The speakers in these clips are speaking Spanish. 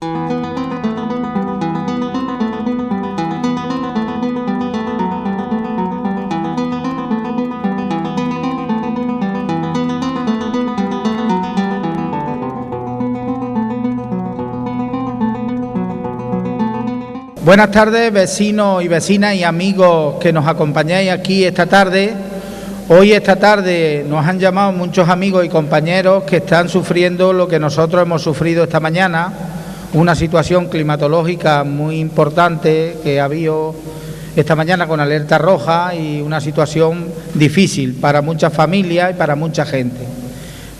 Buenas tardes, vecinos y vecinas y amigos que nos acompañáis aquí esta tarde. Hoy, esta tarde, nos han llamado muchos amigos y compañeros que están sufriendo lo que nosotros hemos sufrido esta mañana, una situación climatológica muy importante que ha habido esta mañana con alerta roja y una situación difícil para muchas familias y para mucha gente.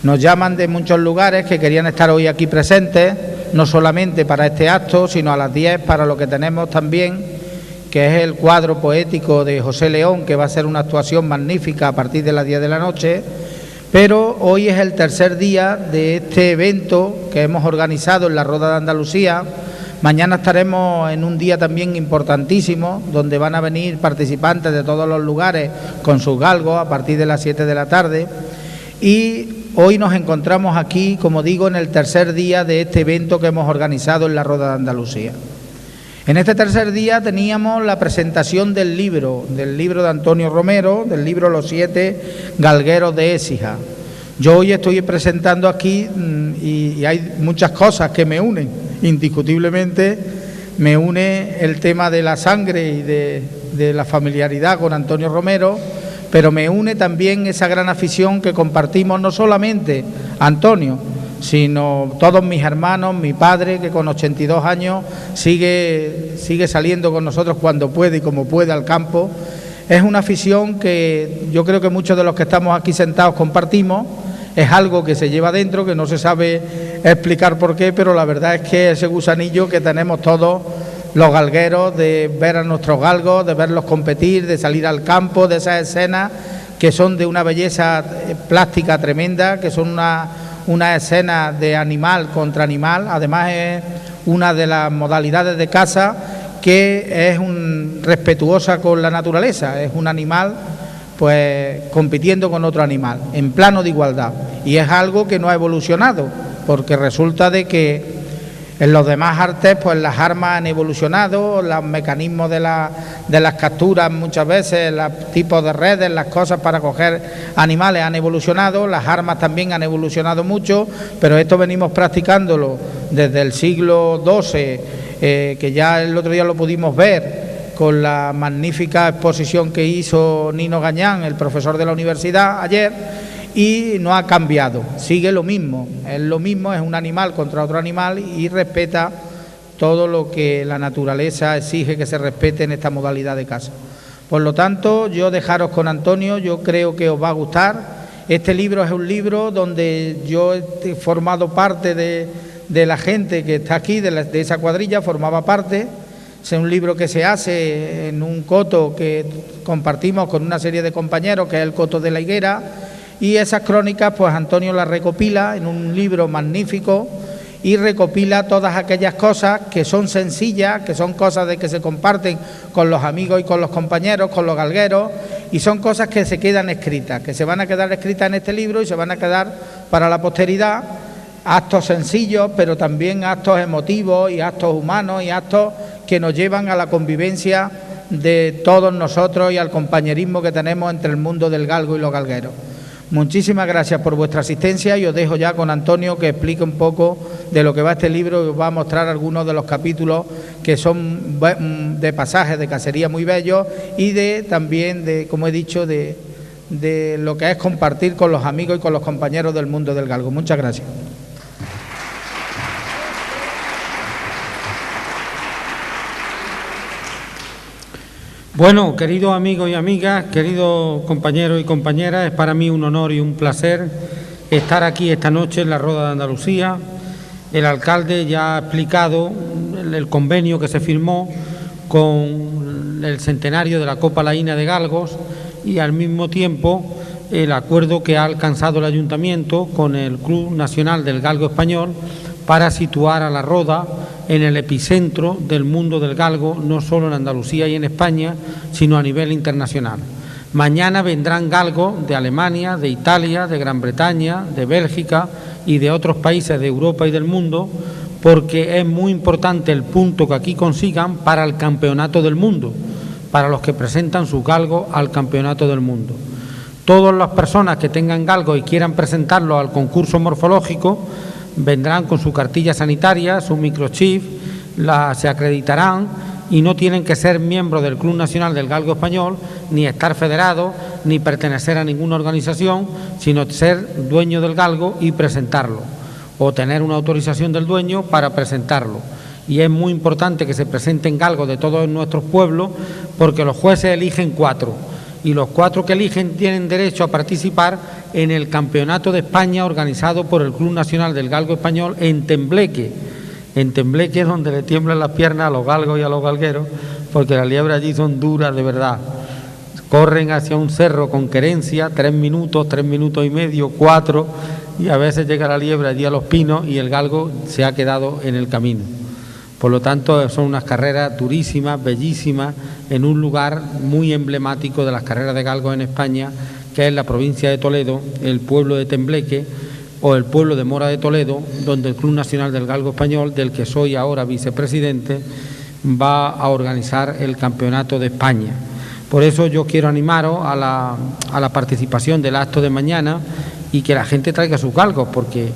Nos llaman de muchos lugares que querían estar hoy aquí presentes, no solamente para este acto, sino a las 10 para lo que tenemos también, que es el cuadro poético de José León, que va a ser una actuación magnífica a partir de las 10 de la noche. Pero hoy es el tercer día de este evento que hemos organizado en la Roda de Andalucía. Mañana estaremos en un día también importantísimo, donde van a venir participantes de todos los lugares con sus galgos a partir de las 7 de la tarde. Y hoy nos encontramos aquí, como digo, en el tercer día de este evento que hemos organizado en la Roda de Andalucía. En este tercer día teníamos la presentación del libro de Antonio Romero, del libro Los 7 galgueros de Écija. Yo hoy estoy presentando aquí y hay muchas cosas que me unen. Indiscutiblemente me une el tema de la sangre y de la familiaridad con Antonio Romero, pero me une también esa gran afición que compartimos no solamente Antonio, sino todos mis hermanos, mi padre, que con 82 años sigue saliendo con nosotros cuando puede y como puede al campo. Es una afición que yo creo que muchos de los que estamos aquí sentados compartimos. Es algo que se lleva dentro, que no se sabe explicar por qué, pero la verdad es que ese gusanillo que tenemos todos los galgueros, de ver a nuestros galgos, de verlos competir, de salir al campo, de esas escenas que son de una belleza plástica tremenda, que son una escena de animal contra animal. Además es una de las modalidades de caza que es respetuosa con la naturaleza, es un animal pues compitiendo con otro animal en plano de igualdad, y es algo que no ha evolucionado, porque resulta de que en los demás artes pues las armas han evolucionado, los mecanismos de las capturas muchas veces, los tipos de redes, las cosas para coger animales han evolucionado, las armas también han evolucionado mucho, pero esto venimos practicándolo desde el siglo XII, que ya el otro día lo pudimos ver con la magnífica exposición que hizo Nino Gañán, el profesor de la universidad, ayer, y no ha cambiado, sigue lo mismo, es lo mismo, es un animal contra otro animal y respeta todo lo que la naturaleza exige que se respete en esta modalidad de caza. Por lo tanto, yo dejaros con Antonio, yo creo que os va a gustar. Este libro es un libro donde yo he formado parte de la gente que está aquí, de esa cuadrilla, formaba parte. Es un libro que se hace en un coto que compartimos con una serie de compañeros, que es el Coto de la Higuera, y esas crónicas pues Antonio las recopila en un libro magnífico y recopila todas aquellas cosas que son sencillas, que son cosas de que se comparten con los amigos y con los compañeros, con los galgueros, y son cosas que se quedan escritas, que se van a quedar escritas en este libro y se van a quedar para la posteridad. Actos sencillos, pero también actos emotivos y actos humanos y actos que nos llevan a la convivencia de todos nosotros y al compañerismo que tenemos entre el mundo del galgo y los galgueros. Muchísimas gracias por vuestra asistencia y os dejo ya con Antonio, que explique un poco de lo que va este libro y os va a mostrar algunos de los capítulos que son de pasajes de cacería muy bellos y también de, como he dicho, de lo que es compartir con los amigos y con los compañeros del mundo del galgo. Muchas gracias. Bueno, queridos amigos y amigas, queridos compañeros y compañeras, es para mí un honor y un placer estar aquí esta noche en la Roda de Andalucía. El alcalde ya ha explicado el convenio que se firmó con el centenario de la Copa Laína de Galgos y al mismo tiempo el acuerdo que ha alcanzado el Ayuntamiento con el Club Nacional del Galgo Español para situar a la Roda en el epicentro del mundo del galgo, no solo en Andalucía y en España, sino a nivel internacional. Mañana vendrán galgos de Alemania, de Italia, de Gran Bretaña, de Bélgica y de otros países de Europa y del mundo porque es muy importante el punto que aquí consigan para el campeonato del mundo, para los que presentan sus galgos al campeonato del mundo. Todas las personas que tengan galgos y quieran presentarlo al concurso morfológico vendrán con su cartilla sanitaria, su microchip, se acreditarán y no tienen que ser miembros del Club Nacional del Galgo Español, ni estar federados, ni pertenecer a ninguna organización, sino ser dueño del galgo y presentarlo, o tener una autorización del dueño para presentarlo. Y es muy importante que se presenten galgos de todos nuestros pueblos, porque los jueces eligen 4, y los 4 que eligen tienen derecho a participar en el Campeonato de España organizado por el Club Nacional del Galgo Español en Tembleque. En Tembleque es donde le tiemblan las piernas a los galgos y a los galgueros, porque las liebres allí son duras de verdad. Corren hacia un cerro con querencia, 3 minutos, 3 minutos y medio, 4, y a veces llega la liebre allí a los pinos y el galgo se ha quedado en el camino. Por lo tanto, son unas carreras durísimas, bellísimas, en un lugar muy emblemático de las carreras de galgos en España, que es la provincia de Toledo, el pueblo de Tembleque, o el pueblo de Mora de Toledo, donde el Club Nacional del Galgo Español, del que soy ahora vicepresidente, va a organizar el Campeonato de España. Por eso yo quiero animaros a la participación del acto de mañana y que la gente traiga sus galgos, porque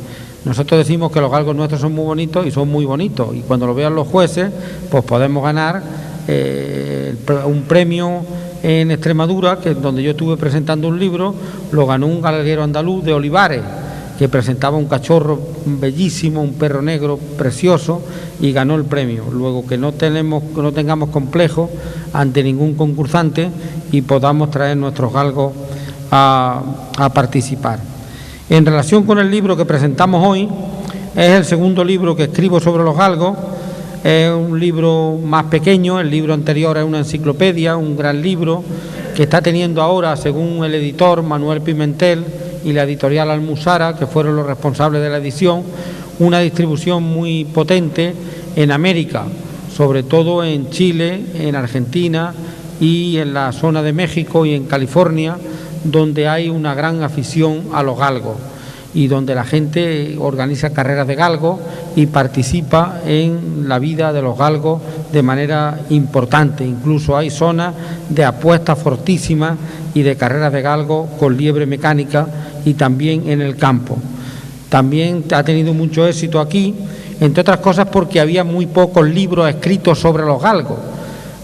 nosotros decimos que los galgos nuestros son muy bonitos y son muy bonitos, y cuando lo vean los jueces, pues podemos ganar un premio en Extremadura, que es donde yo estuve presentando un libro, lo ganó un galguero andaluz de Olivares, que presentaba un cachorro bellísimo, un perro negro precioso, y ganó el premio. Luego, que no tengamos complejos ante ningún concursante y podamos traer nuestros galgos a participar. En relación con el libro que presentamos hoy, es el segundo libro que escribo sobre los galgos. Es un libro más pequeño, el libro anterior es una enciclopedia, un gran libro que está teniendo ahora, según el editor Manuel Pimentel y la editorial Almusara, que fueron los responsables de la edición, una distribución muy potente en América, sobre todo en Chile, en Argentina y en la zona de México y en California, donde hay una gran afición a los galgos y donde la gente organiza carreras de galgos y participa en la vida de los galgos de manera importante. Incluso hay zonas de apuestas fortísimas y de carreras de galgos con liebre mecánica y también en el campo. También ha tenido mucho éxito aquí, entre otras cosas porque había muy pocos libros escritos sobre los galgos.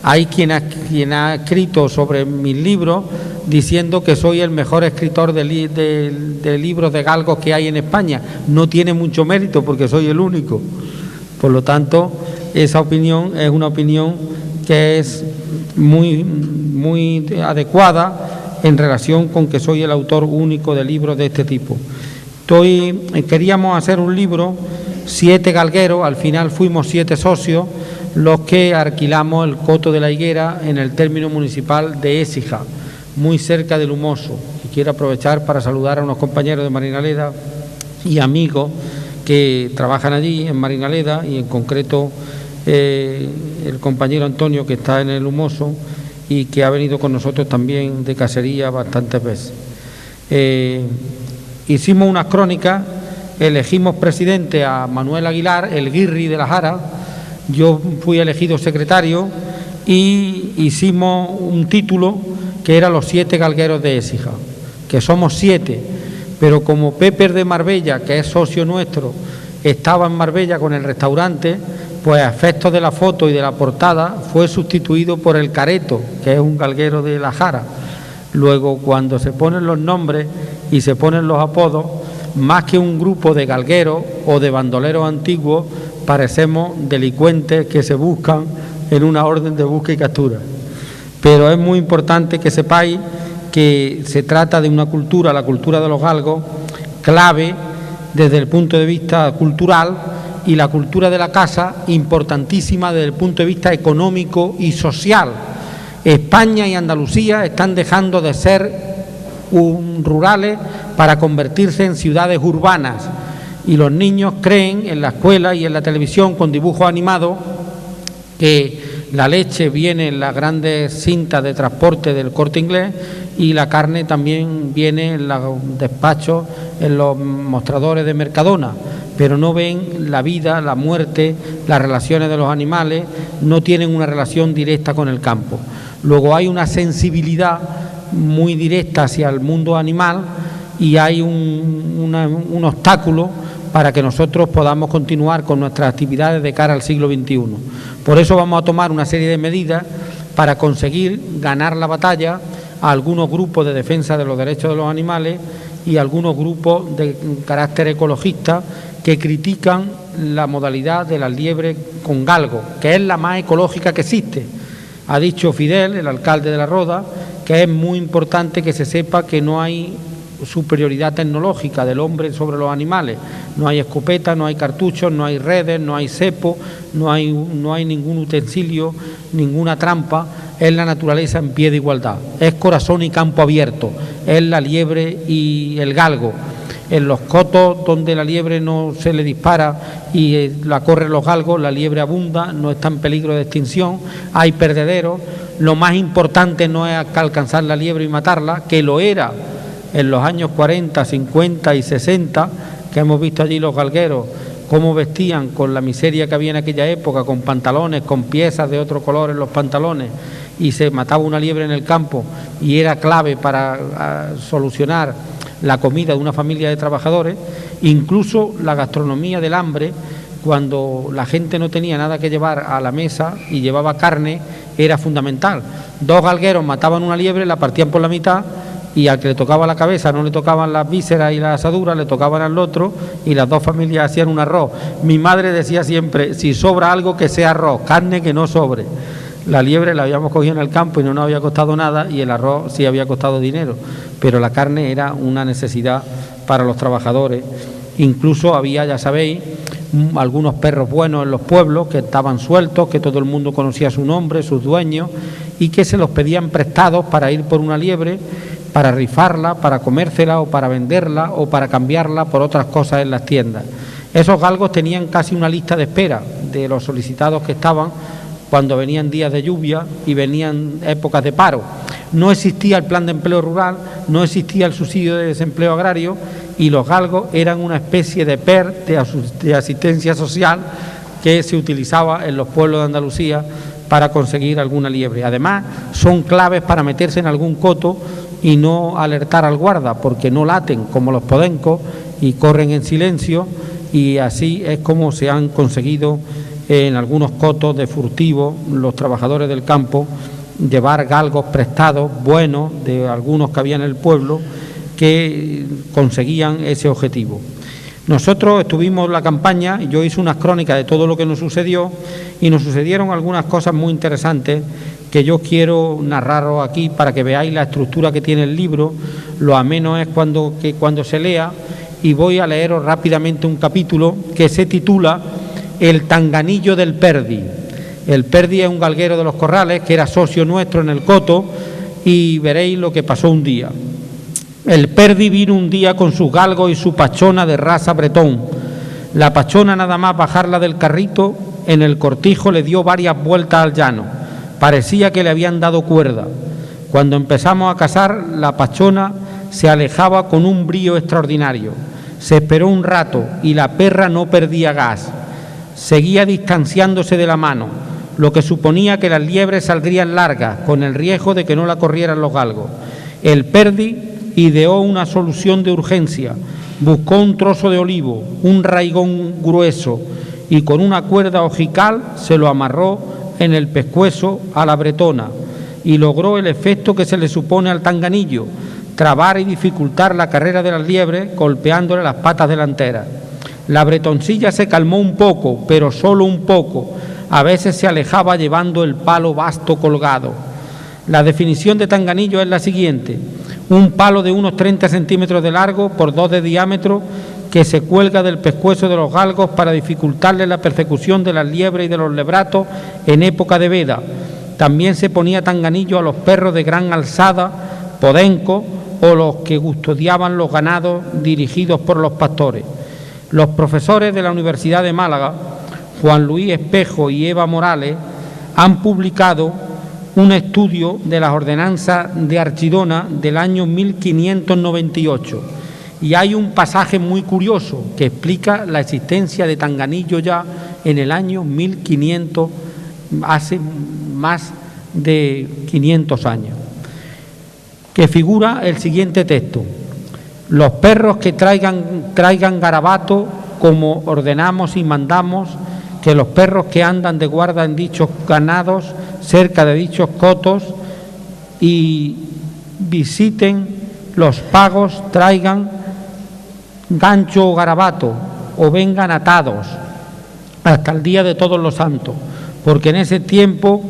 Hay quien ha escrito sobre mis libros diciendo que soy el mejor escritor de libros de galgos que hay en España. No tiene mucho mérito porque soy el único. Por lo tanto, esa opinión es una opinión que es muy adecuada en relación con que soy el autor único de libros de este tipo. Queríamos hacer un libro, 7 galgueros, al final fuimos 7 socios, los que alquilamos el Coto de la Higuera en el término municipal de Écija, muy cerca del Humoso. Y quiero aprovechar para saludar a unos compañeros de Marinaleda y amigos que trabajan allí en Marinaleda, y en concreto el compañero Antonio, que está en el Humoso y que ha venido con nosotros también de cacería bastantes veces. Hicimos unas crónicas, elegimos presidente a Manuel Aguilar, el Guirri de la Jara. Yo fui elegido secretario y hicimos un título que era Los 7 galgueros de Écija, que somos 7, pero como Pepe de Marbella, que es socio nuestro, estaba en Marbella con el restaurante, pues a efectos de la foto y de la portada fue sustituido por el Careto, que es un galguero de la Jara. Luego, cuando se ponen los nombres y se ponen los apodos, más que un grupo de galgueros o de bandoleros antiguos, parecemos delincuentes que se buscan en una orden de búsqueda y captura. Pero es muy importante que sepáis que se trata de una cultura, la cultura de los galgos, clave desde el punto de vista cultural, y la cultura de la casa, importantísima desde el punto de vista económico y social. España y Andalucía están dejando de ser rurales para convertirse en ciudades urbanas, y los niños creen en la escuela y en la televisión con dibujos animados que la leche viene en las grandes cintas de transporte del Corte Inglés y la carne también viene en los despachos, en los mostradores de Mercadona, pero no ven la vida, la muerte, las relaciones de los animales, no tienen una relación directa con el campo. Luego hay una sensibilidad muy directa hacia el mundo animal y hay un obstáculo para que nosotros podamos continuar con nuestras actividades de cara al siglo XXI. Por eso vamos a tomar una serie de medidas para conseguir ganar la batalla a algunos grupos de defensa de los derechos de los animales y algunos grupos de carácter ecologista que critican la modalidad de la liebre con galgo, que es la más ecológica que existe. Ha dicho Fidel, el alcalde de La Roda, que es muy importante que se sepa que no hay superioridad tecnológica del hombre sobre los animales. No hay escopetas, no hay cartuchos, no hay redes, no hay cepo, no hay ningún utensilio, ninguna trampa. Es la naturaleza en pie de igualdad. Es corazón y campo abierto. Es la liebre y el galgo. En los cotos donde la liebre no se le dispara y la corren los galgos, la liebre abunda, no está en peligro de extinción, hay perdederos. Lo más importante no es alcanzar la liebre y matarla, que lo era en los años 40, 50 y 60, que hemos visto allí los galgueros, cómo vestían con la miseria que había en aquella época, con pantalones, con piezas de otro color en los pantalones, y se mataba una liebre en el campo, y era clave para solucionar la comida de una familia de trabajadores. Incluso la gastronomía del hambre, cuando la gente no tenía nada que llevar a la mesa y llevaba carne, era fundamental. Dos galgueros mataban una liebre, la partían por la mitad, y al que le tocaba la cabeza no le tocaban las vísceras y las asaduras, le tocaban al otro, y las dos familias hacían un arroz. Mi madre decía siempre, si sobra algo que sea arroz, carne que no sobre. La liebre la habíamos cogido en el campo y no nos había costado nada, y el arroz sí había costado dinero, pero la carne era una necesidad para los trabajadores. Incluso había, ya sabéis, algunos perros buenos en los pueblos que estaban sueltos, que todo el mundo conocía su nombre, sus dueños, y que se los pedían prestados para ir por una liebre, para rifarla, para comérsela o para venderla o para cambiarla por otras cosas en las tiendas. Esos galgos tenían casi una lista de espera de los solicitados que estaban cuando venían días de lluvia y venían épocas de paro. No existía el plan de empleo rural, no existía el subsidio de desempleo agrario, y los galgos eran una especie de PER, de asistencia social, que se utilizaba en los pueblos de Andalucía para conseguir alguna liebre. Además, son claves para meterse en algún coto y no alertar al guarda, porque no laten como los podencos y corren en silencio, y así es como se han conseguido en algunos cotos de furtivo los trabajadores del campo llevar galgos prestados buenos de algunos que había en el pueblo que conseguían ese objetivo. Nosotros estuvimos en la campaña, yo hice unas crónicas de todo lo que nos sucedió, y nos sucedieron algunas cosas muy interesantes que yo quiero narraros aquí para que veáis la estructura que tiene el libro. Lo ameno es cuando se lea, y voy a leeros rápidamente un capítulo que se titula El tanganillo del Perdi. El Perdi es un galguero de los Corrales que era socio nuestro en el coto, y veréis lo que pasó un día. El Perdi vino un día con sus galgos y su pachona de raza bretón. La pachona, nada más bajarla del carrito, en el cortijo le dio varias vueltas al llano. Parecía que le habían dado cuerda. Cuando empezamos a cazar, la pachona se alejaba con un brío extraordinario. Se esperó un rato y la perra no perdía gas. Seguía distanciándose de la mano, lo que suponía que las liebres saldrían largas, con el riesgo de que no la corrieran los galgos. El Perdi ideó una solución de urgencia. Buscó un trozo de olivo, un raigón grueso, y con una cuerda ojical se lo amarró en el pescuezo a la bretona, y logró el efecto que se le supone al tanganillo: trabar y dificultar la carrera de las liebres golpeándole las patas delanteras. La bretoncilla se calmó un poco, pero solo un poco. A veces se alejaba llevando el palo basto colgado. La definición de tanganillo es la siguiente: un palo de unos 30 centímetros de largo por 2 de diámetro, que se cuelga del pescuezo de los galgos para dificultarle la persecución de las liebres y de los lebratos en época de veda. También se ponía tanganillo a los perros de gran alzada, podencos, o los que custodiaban los ganados dirigidos por los pastores. Los profesores de la Universidad de Málaga, Juan Luis Espejo y Eva Morales, han publicado un estudio de las ordenanzas de Archidona del año 1598, Y hay un pasaje muy curioso que explica la existencia de Tanganillo ya en el año 1500, hace más de 500 años, que figura el siguiente texto: los perros que traigan garabato, como ordenamos y mandamos, que los perros que andan de guarda en dichos ganados, cerca de dichos cotos, y visiten los pagos, traigan gancho o garabato, o vengan atados hasta el día de todos los santos, porque en ese tiempo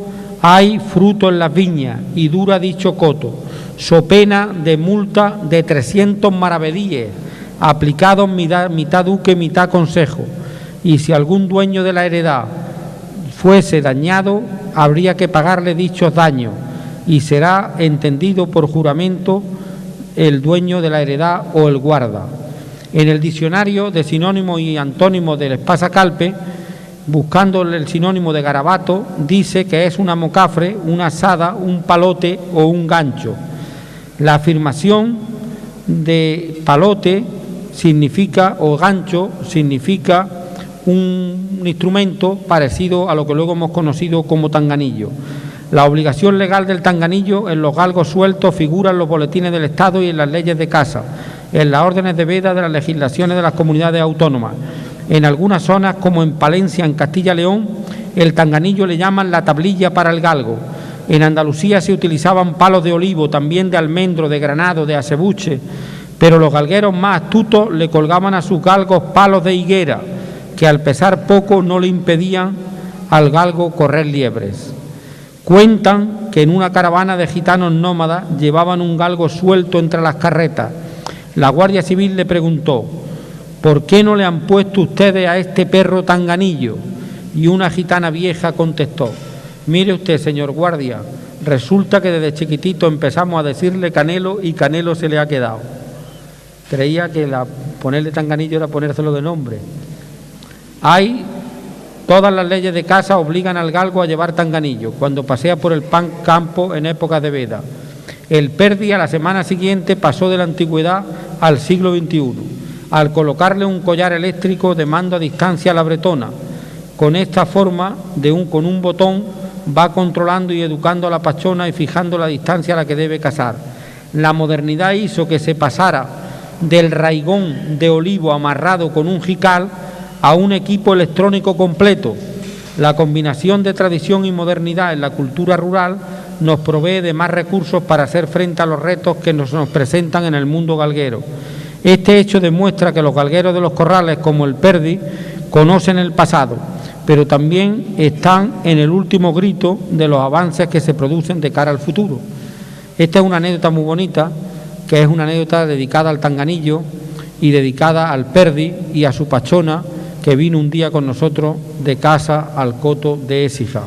hay fruto en las viñas y dura dicho coto, so pena de multa de 300 maravedíes, aplicados mitad duque, mitad consejo, y si algún dueño de la heredad fuese dañado, habría que pagarle dichos daños, y será entendido por juramento el dueño de la heredad o el guarda. En el diccionario de sinónimos y antónimos del Espasa-Calpe, buscando el sinónimo de garabato, dice que es una mocafre, una asada, un palote o un gancho. La afirmación de palote significa, o gancho, significa un instrumento parecido a lo que luego hemos conocido como tanganillo. La obligación legal del tanganillo en los galgos sueltos figura en los boletines del Estado y en las leyes de casa, en las órdenes de veda de las legislaciones de las comunidades autónomas. En algunas zonas, como en Palencia, en Castilla-León, el tanganillo le llaman la tablilla para el galgo. En Andalucía se utilizaban palos de olivo, también de almendro, de granado, de acebuche, pero los galgueros más astutos le colgaban a sus galgos palos de higuera, que al pesar poco no le impedían al galgo correr liebres. Cuentan que en una caravana de gitanos nómadas llevaban un galgo suelto entre las carretas. La Guardia Civil le preguntó: ¿por qué no le han puesto ustedes a este perro tanganillo? Y una gitana vieja contestó: mire usted, señor guardia, resulta que desde chiquitito empezamos a decirle Canelo y Canelo se le ha quedado. Creía que ponerle tanganillo era ponérselo de nombre. Todas las leyes de casa obligan al galgo a llevar tanganillo cuando pasea por el campo en épocas de veda. El perdi a la semana siguiente pasó de la antigüedad al siglo XXI, al colocarle un collar eléctrico de mando a distancia a la bretona. Con esta forma, con un botón, va controlando y educando a la pachona y fijando la distancia a la que debe cazar. La modernidad hizo que se pasara del raigón de olivo amarrado con un jical a un equipo electrónico completo. La combinación de tradición y modernidad en la cultura rural nos provee de más recursos para hacer frente a los retos que nos presentan en el mundo galguero. Este hecho demuestra que los galgueros de los corrales, como el perdi, conocen el pasado, pero también están en el último grito de los avances que se producen de cara al futuro. Esta es una anécdota muy bonita, que es una anécdota dedicada al tanganillo y dedicada al perdi y a su pachona, que vino un día con nosotros de casa al coto de Écija.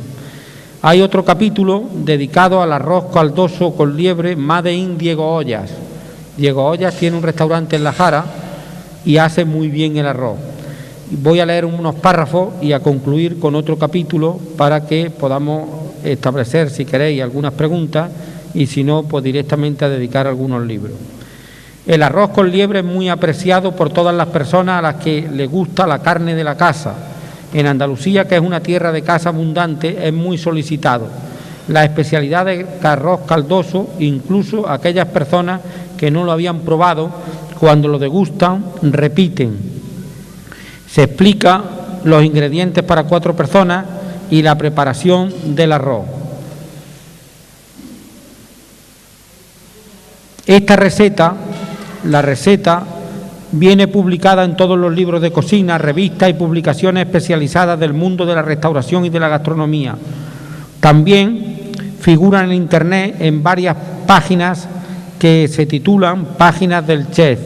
Hay otro capítulo dedicado al arroz caldoso con liebre Made in Diego Ollas. Diego Ollas tiene un restaurante en La Jara y hace muy bien el arroz. Voy a leer unos párrafos y a concluir con otro capítulo para que podamos establecer, si queréis, algunas preguntas y si no, pues directamente a dedicar algunos libros. El arroz con liebre es muy apreciado por todas las personas a las que les gusta la carne de la casa. En Andalucía, que es una tierra de caza abundante, es muy solicitado. La especialidad de arroz caldoso, incluso aquellas personas que no lo habían probado, cuando lo degustan, repiten. Se explica los ingredientes para 4 personas y la preparación del arroz. Esta receta, la receta, viene publicada en todos los libros de cocina, revistas y publicaciones especializadas del mundo de la restauración y de la gastronomía. También figura en Internet en varias páginas que se titulan Páginas del Chef.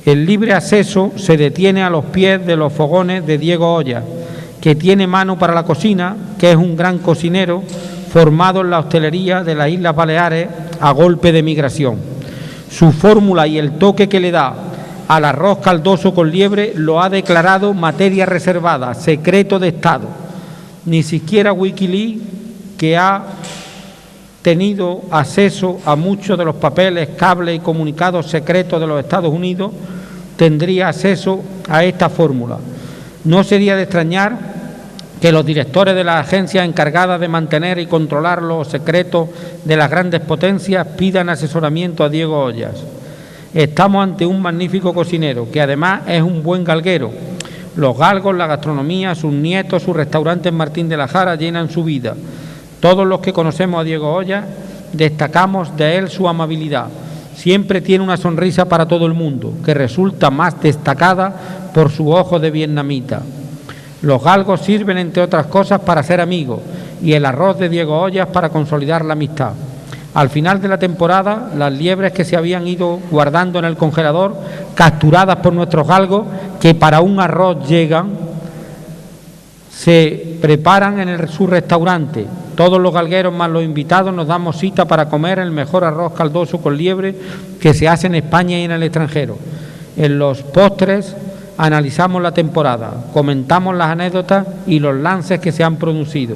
El libre acceso se detiene a los pies de los fogones de Diego Ollas, que tiene mano para la cocina, que es un gran cocinero formado en la hostelería de las Islas Baleares a golpe de migración. Su fórmula y el toque que le da al arroz caldoso con liebre lo ha declarado materia reservada, secreto de Estado. Ni siquiera Wikileaks, que ha tenido acceso a muchos de los papeles, cables y comunicados secretos de los Estados Unidos, tendría acceso a esta fórmula. No sería de extrañar que los directores de las agencias encargadas de mantener y controlar los secretos de las grandes potencias pidan asesoramiento a Diego Ollas. Estamos ante un magnífico cocinero, que además es un buen galguero. Los galgos, la gastronomía, sus nietos, sus restaurantes en Martín de la Jara llenan su vida. Todos los que conocemos a Diego Ollas destacamos de él su amabilidad. Siempre tiene una sonrisa para todo el mundo, que resulta más destacada por su ojo de vietnamita. Los galgos sirven, entre otras cosas, para ser amigos, y el arroz de Diego Ollas para consolidar la amistad. Al final de la temporada, las liebres que se habían ido guardando en el congelador, capturadas por nuestros galgos, que para un arroz llegan, se preparan en su restaurante. Todos los galgueros más los invitados nos damos cita para comer el mejor arroz caldoso con liebre que se hace en España y en el extranjero. En los postres analizamos la temporada, comentamos las anécdotas y los lances que se han producido.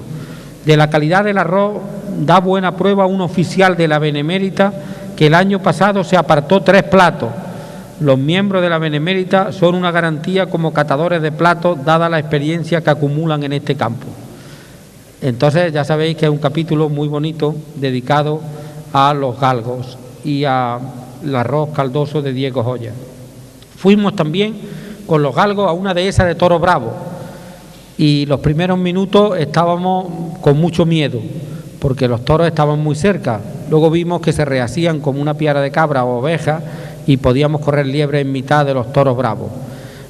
De la calidad del arroz da buena prueba un oficial de la Benemérita que el año pasado se apartó 3 platos. Los miembros de la Benemérita son una garantía como catadores de platos, dada la experiencia que acumulan en este campo. Entonces ya sabéis que es un capítulo muy bonito dedicado a los galgos y al arroz caldoso de Diego Ollas. Fuimos también con los galgos a una dehesa de toros bravos y los primeros minutos estábamos con mucho miedo porque los toros estaban muy cerca. Luego vimos que se rehacían como una piara de cabra o oveja y podíamos correr liebre en mitad de los toros bravos.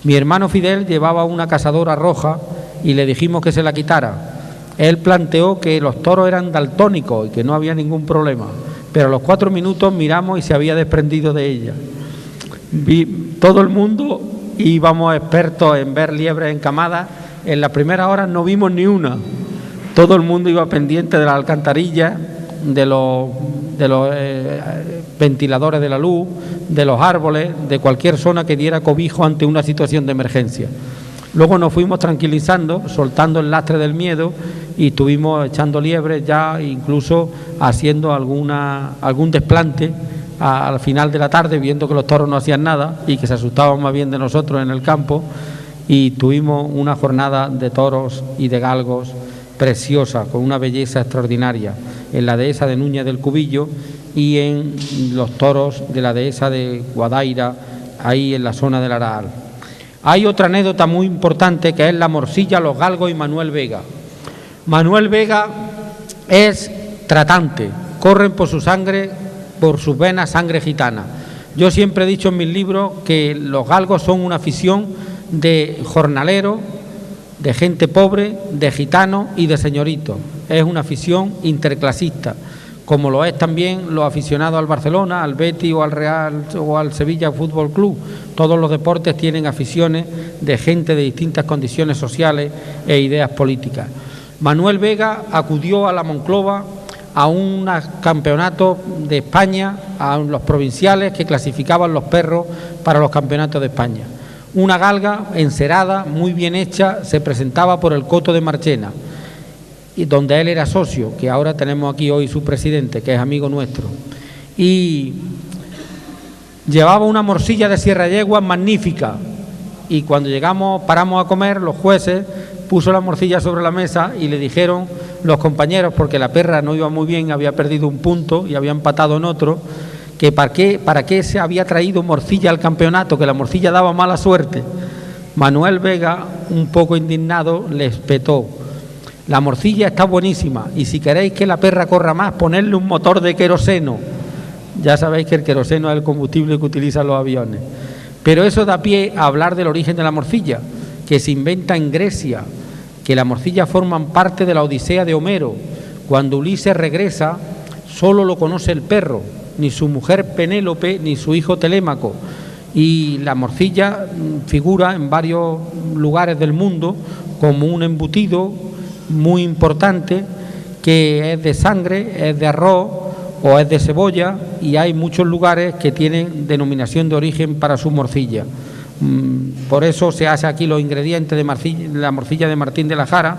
Mi hermano Fidel llevaba una cazadora roja y le dijimos que se la quitara. Él planteó que los toros eran daltónicos y que no había ningún problema, pero a los 4 minutos miramos y se había desprendido de ella. Todo el mundo íbamos expertos en ver liebres encamadas. En las primeras horas no vimos ni una. Todo el mundo iba pendiente de las alcantarillas, de los ventiladores de la luz, de los árboles, de cualquier zona que diera cobijo ante una situación de emergencia. Luego nos fuimos tranquilizando, soltando el lastre del miedo y estuvimos echando liebres ya, incluso haciendo algún desplante al final de la tarde, viendo que los toros no hacían nada y que se asustaban más bien de nosotros en el campo, y tuvimos una jornada de toros y de galgos preciosa, con una belleza extraordinaria, en la dehesa de Núñez del Cubillo y en los toros de la dehesa de Guadaira, ahí en la zona del Aral. Hay otra anécdota muy importante que es la morcilla, los galgos y Manuel Vega. Manuel Vega es tratante, corren por su sangre, por sus venas, sangre gitana. Yo siempre he dicho en mis libros que los galgos son una afición de jornaleros, de gente pobre, de gitanos y de señoritos. Es una afición interclasista, como lo es también los aficionados al Barcelona, al Betis o al Real o al Sevilla Fútbol Club. Todos los deportes tienen aficiones de gente de distintas condiciones sociales e ideas políticas. Manuel Vega acudió a la Monclova a un campeonato de España, a los provinciales que clasificaban los perros para los campeonatos de España. Una galga encerada, muy bien hecha, se presentaba por el Coto de Marchena, y donde él era socio, que ahora tenemos aquí hoy su presidente, que es amigo nuestro, y llevaba una morcilla de Sierra Yegua magnífica, y cuando llegamos, paramos a comer, los jueces puso la morcilla sobre la mesa y le dijeron los compañeros, porque la perra no iba muy bien, había perdido un punto y había empatado en otro, que para qué se había traído morcilla al campeonato, que la morcilla daba mala suerte. Manuel Vega, un poco indignado, le espetó: la morcilla está buenísima y si queréis que la perra corra más, ponerle un motor de queroseno. Ya sabéis que el queroseno es el combustible que utilizan los aviones. Pero eso da pie a hablar del origen de la morcilla, que se inventa en Grecia, que las morcillas forman parte de la Odisea de Homero. Cuando Ulises regresa, solo lo conoce el perro, ni su mujer Penélope, ni su hijo Telémaco. Y la morcilla figura en varios lugares del mundo como un embutido muy importante, que es de sangre, es de arroz o es de cebolla, y hay muchos lugares que tienen denominación de origen para su morcilla. Por eso se hace aquí los ingredientes de la morcilla de Martín de la Jara,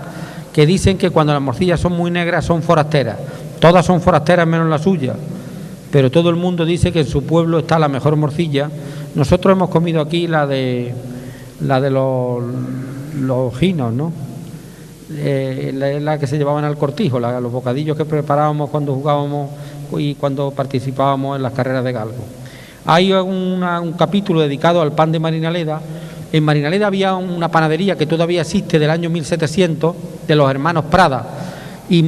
que dicen que cuando las morcillas son muy negras son forasteras. todas son forasteras menos la suya, pero todo el mundo dice que en su pueblo está la mejor morcilla. Nosotros hemos comido aquí la de los ginos, ¿no? La que se llevaban al cortijo, los bocadillos que preparábamos cuando jugábamos y cuando participábamos en las carreras de galgo. Hay un capítulo dedicado al pan de Marinaleda. En Marinaleda había una panadería que todavía existe del año 1700, de los hermanos Prada, y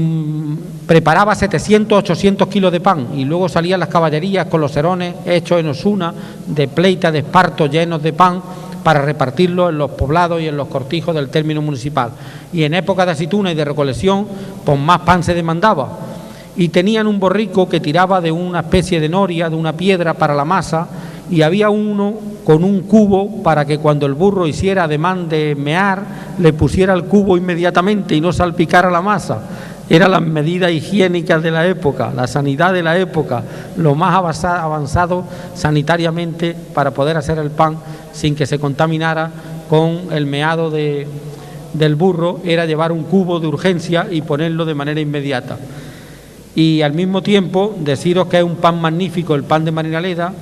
preparaba 700, 800 kilos de pan, y luego salían las caballerías con los serones hechos en Osuna, de pleita, de esparto, llenos de pan, para repartirlo en los poblados y en los cortijos del término municipal. Y en época de aceituna y de recolección, pues más pan se demandaba. Y tenían un borrico que tiraba de una especie de noria, de una piedra para la masa, y había uno con un cubo para que cuando el burro hiciera ademán de mear, le pusiera el cubo inmediatamente y no salpicara la masa. Eran las medidas higiénicas de la época, la sanidad de la época, lo más avanzado sanitariamente para poder hacer el pan sin que se contaminara con el meado del burro, era llevar un cubo de urgencia y ponerlo de manera inmediata. Y al mismo tiempo deciros que es un pan magnífico, el pan de Marinaleda,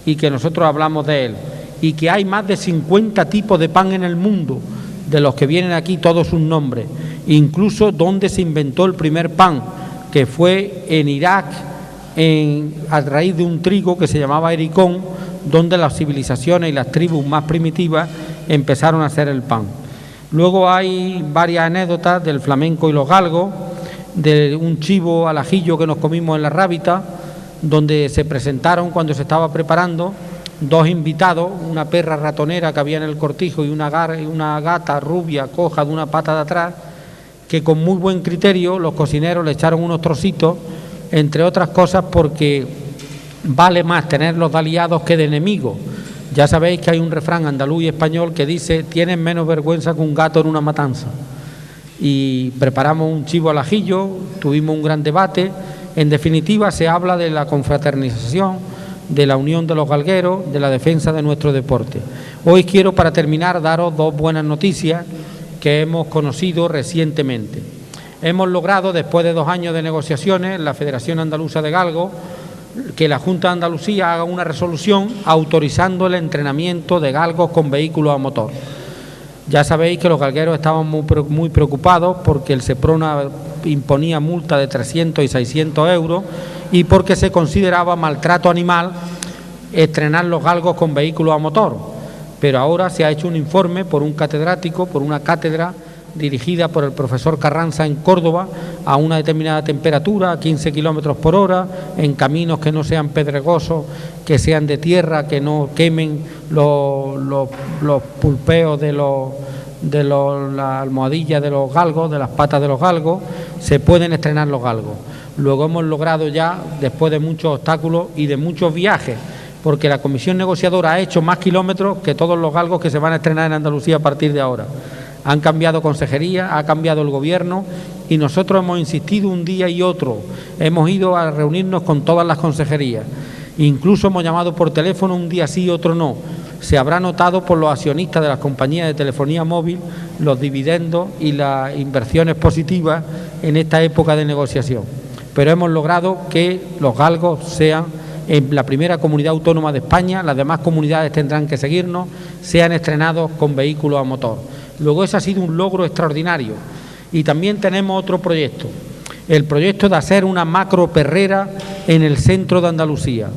y que nosotros hablamos de él, y que hay más de 50 tipos de pan en el mundo, de los que vienen aquí todos sus nombres, incluso donde se inventó el primer pan, que fue en Irak, a raíz de un trigo que se llamaba ericón, donde las civilizaciones y las tribus más primitivas empezaron a hacer el pan. Luego hay varias anécdotas del flamenco y los galgos, de un chivo al ajillo que nos comimos en la Rábita, donde se presentaron cuando se estaba preparando dos invitados, una perra ratonera que había en el cortijo y una gata rubia coja de una pata de atrás, que con muy buen criterio los cocineros le echaron unos trocitos, entre otras cosas porque vale más tenerlos de aliados que de enemigos. Ya sabéis que hay un refrán andaluz y español que dice: tienen menos vergüenza que un gato en una matanza. Y preparamos un chivo al ajillo, tuvimos un gran debate. En definitiva, se habla de la confraternización, de la unión de los galgueros, de la defensa de nuestro deporte. Hoy quiero, para terminar, daros dos buenas noticias que hemos conocido recientemente. Hemos logrado, después de 2 años de negociaciones, la Federación Andaluza de Galgo, que la Junta de Andalucía haga una resolución autorizando el entrenamiento de galgos con vehículos a motor. Ya sabéis que los galgueros estaban muy preocupados porque el Seprona imponía multa de 300 y 600 euros y porque se consideraba maltrato animal estrenar los galgos con vehículos a motor. Pero ahora se ha hecho un informe por un catedrático, por una cátedra dirigida por el profesor Carranza en Córdoba, a una determinada temperatura, a 15 kilómetros por hora, en caminos que no sean pedregosos, que sean de tierra, que no quemen los pulpeos de la almohadilla de los galgos, de las patas de los galgos, se pueden estrenar los galgos. Luego hemos logrado ya, después de muchos obstáculos y de muchos viajes, porque la comisión negociadora ha hecho más kilómetros que todos los galgos que se van a estrenar en Andalucía a partir de ahora. Han cambiado consejería, ha cambiado el gobierno y nosotros hemos insistido un día y otro. Hemos ido a reunirnos con todas las consejerías. Incluso hemos llamado por teléfono un día sí y otro no. Se habrá notado por los accionistas de las compañías de telefonía móvil los dividendos y las inversiones positivas en esta época de negociación. Pero hemos logrado que los galgos sean en la primera comunidad autónoma de España, las demás comunidades tendrán que seguirnos, sean estrenados con vehículos a motor. Luego ese ha sido un logro extraordinario. Y también tenemos otro proyecto, el proyecto de hacer una macro perrera en el centro de Andalucía,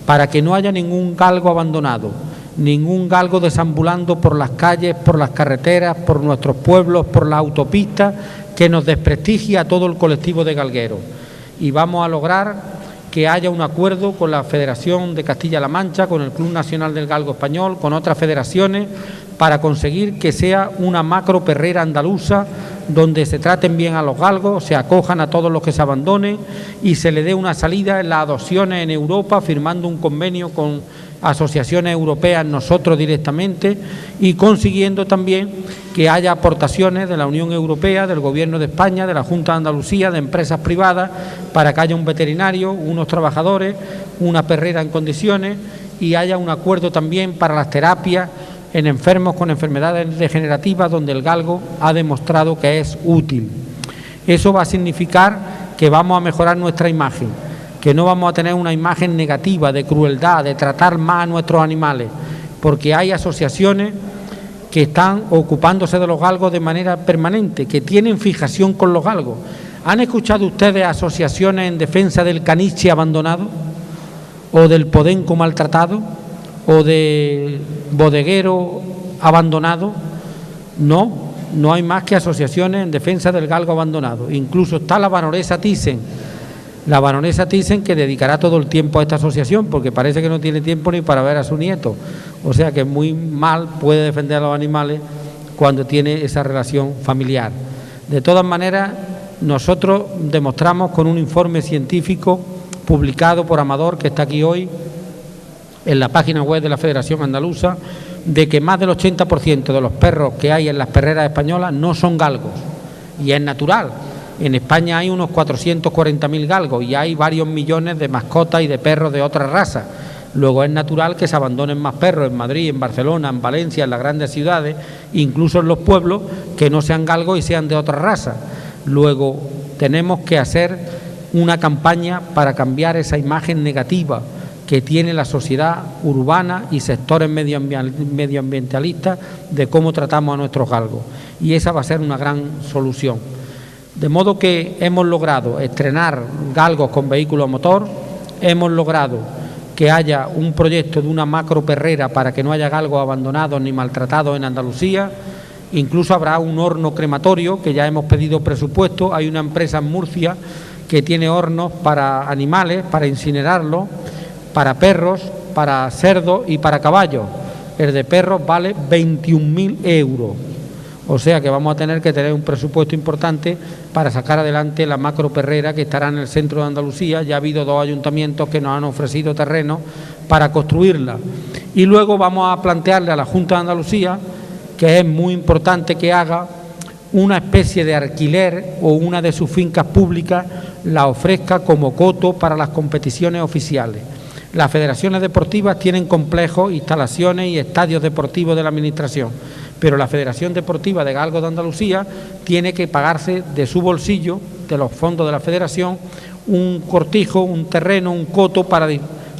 para que no haya ningún galgo abandonado, ningún galgo desambulando por las calles, por las carreteras, por nuestros pueblos, por las autopistas, que nos desprestigie a todo el colectivo de galgueros. Y vamos a lograr que haya un acuerdo con la Federación de Castilla-La Mancha, con el Club Nacional del Galgo Español, con otras federaciones, para conseguir que sea una macro perrera andaluza donde se traten bien a los galgos, se acojan a todos los que se abandonen y se le dé una salida en las adopciones en Europa, firmando un convenio con asociaciones europeas, nosotros directamente, y consiguiendo también que haya aportaciones de la Unión Europea, del Gobierno de España, de la Junta de Andalucía, de empresas privadas, para que haya un veterinario, unos trabajadores, una perrera en condiciones y haya un acuerdo también para las terapias en enfermos con enfermedades degenerativas donde el galgo ha demostrado que es útil. Eso va a significar que vamos a mejorar nuestra imagen, que no vamos a tener una imagen negativa de crueldad, de tratar más a nuestros animales, porque hay asociaciones que están ocupándose de los galgos de manera permanente, que tienen fijación con los galgos. ¿Han escuchado ustedes asociaciones en defensa del caniche abandonado, o del podenco maltratado, o de bodeguero abandonado? No hay más que asociaciones en defensa del galgo abandonado. Incluso está la baronesa Thyssen, que dedicará todo el tiempo a esta asociación, porque parece que no tiene tiempo ni para ver a su nieto. O sea que muy mal puede defender a los animales cuando tiene esa relación familiar. De todas maneras, nosotros demostramos con un informe científico publicado por Amador, que está aquí hoy, en la página web de la Federación Andaluza, de que más del 80% de los perros que hay en las perreras españolas no son galgos, y es natural. En España hay unos 440.000 galgos y hay varios millones de mascotas y de perros de otras razas. Luego es natural que se abandonen más perros en Madrid, en Barcelona, en Valencia, en las grandes ciudades, incluso en los pueblos, que no sean galgos y sean de otra raza. Luego tenemos que hacer una campaña para cambiar esa imagen negativa que tiene la sociedad urbana y sectores medioambientalistas de cómo tratamos a nuestros galgos, y esa va a ser una gran solución. De modo que hemos logrado estrenar galgos con vehículo a motor, hemos logrado que haya un proyecto de una macro perrera para que no haya galgos abandonados ni maltratados en Andalucía. Incluso habrá un horno crematorio, que ya hemos pedido presupuesto. Hay una empresa en Murcia que tiene hornos para animales, para incinerarlos, para perros, para cerdos y para caballos. El de perros vale 21.000 euros. O sea que vamos a tener que tener un presupuesto importante para sacar adelante la macro perrera que estará en el centro de Andalucía. Ya ha habido 2 ayuntamientos que nos han ofrecido terreno para construirla. Y luego vamos a plantearle a la Junta de Andalucía que es muy importante que haga una especie de alquiler, o una de sus fincas públicas la ofrezca como coto para las competiciones oficiales. Las federaciones deportivas tienen complejos, instalaciones y estadios deportivos de la Administración, pero la Federación Deportiva de Galgos de Andalucía tiene que pagarse de su bolsillo, de los fondos de la Federación, un cortijo, un terreno, un coto para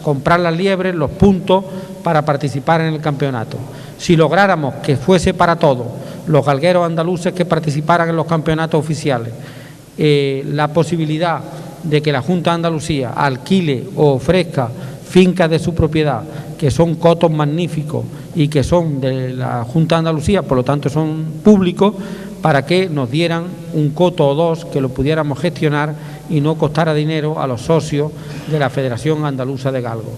comprar las liebres, los puntos para participar en el campeonato. Si lográramos que fuese para todos los galgueros andaluces que participaran en los campeonatos oficiales, la posibilidad de que la Junta de Andalucía alquile o ofrezca fincas de su propiedad, que son cotos magníficos y que son de la Junta de Andalucía, por lo tanto son públicos, para que nos dieran un coto o 2 que lo pudiéramos gestionar y no costara dinero a los socios de la Federación Andaluza de Galgos.